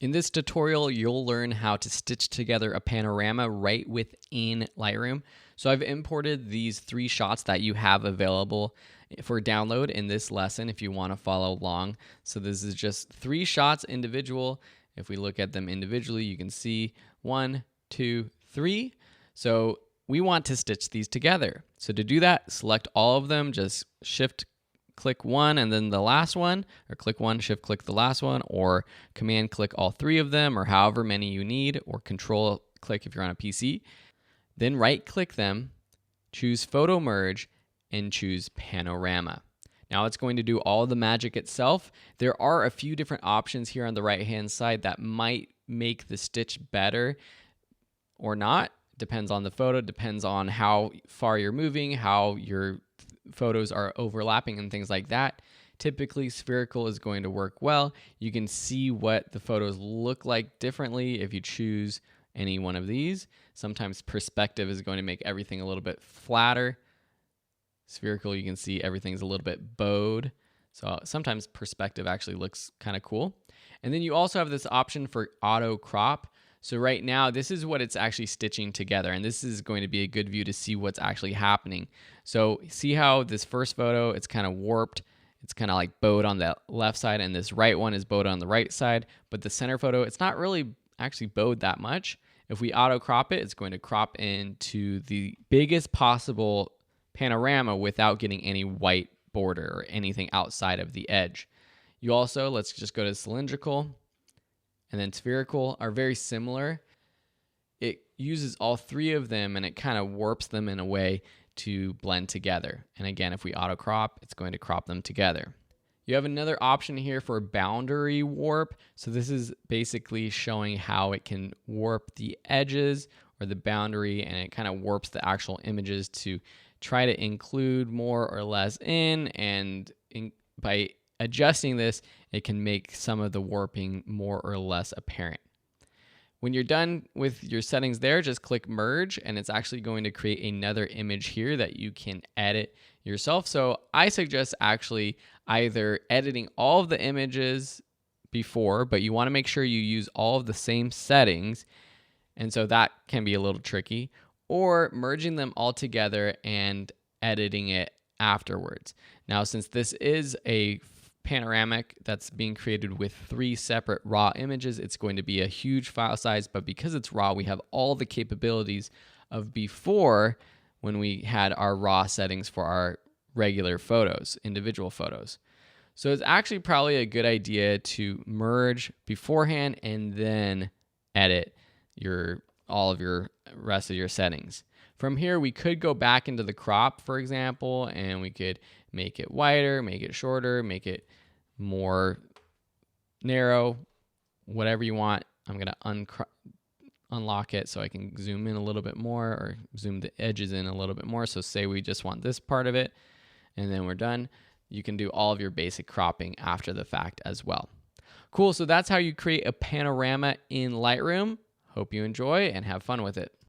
In this tutorial, you'll learn how to stitch together a panorama right within Lightroom. So I've imported these 3 shots that you have available for download in this lesson if you want to follow along. So this is just 3 shots individual. If we look at them individually, you can see 1, 2, 3. So we want to stitch these together. So to do that, select all of them, just shift click one and then the last one, or click one, shift click the last one, or command click all 3 of them, or however many you need, or control click if you're on a PC. Then right click them, choose photo merge, and choose panorama. Now it's going to do all the magic itself. There are a few different options here on the right hand side that might make the stitch better or not. Depends on the photo, depends on how far you're moving, how your photos are overlapping and things like that. Typically, spherical is going to work well. You can see what the photos look like differently if you choose any one of these. Sometimes perspective is going to make everything a little bit flatter. Spherical, you can see everything's a little bit bowed. So sometimes perspective actually looks kind of cool. And then you also have this option for auto crop. So right now, this is what it's actually stitching together, and this is going to be a good view to see what's actually happening. So see how this first photo, it's kind of warped. It's kind of like bowed on the left side, and this right one is bowed on the right side. But the center photo, it's not really actually bowed that much. If we auto crop it, it's going to crop into the biggest possible panorama without getting any white border or anything outside of the edge. You also, let's just go to cylindrical. And then spherical are very similar. It uses all 3 of them and it kind of warps them in a way to blend together. And again, if we auto crop, it's going to crop them together. You have another option here for boundary warp. So this is basically showing how it can warp the edges or the boundary, and it kind of warps the actual images to try to include more or less in, and by adjusting this, it can make some of the warping more or less apparent. When you're done with your settings there, just click merge, and it's actually going to create another image here that you can edit yourself. So I suggest actually either editing all of the images before, but you want to make sure you use all of the same settings, and so that can be a little tricky, or merging them all together and editing it afterwards. Now, since this is a panoramic that's being created with 3 separate raw images, it's going to be a huge file size, but because it's raw, we have all the capabilities of before when we had our raw settings for our regular photos, individual photos. So it's actually probably a good idea to merge beforehand and then edit all of your rest of your settings. From here, we could go back into the crop, for example, and we could make it wider, make it shorter, make it more narrow, whatever you want. I'm going to unlock it so I can zoom in a little bit more, or zoom the edges in a little bit more. So say we just want this part of it, and then we're done. You can do all of your basic cropping after the fact as well. Cool, so that's how you create a panorama in Lightroom. Hope you enjoy and have fun with it.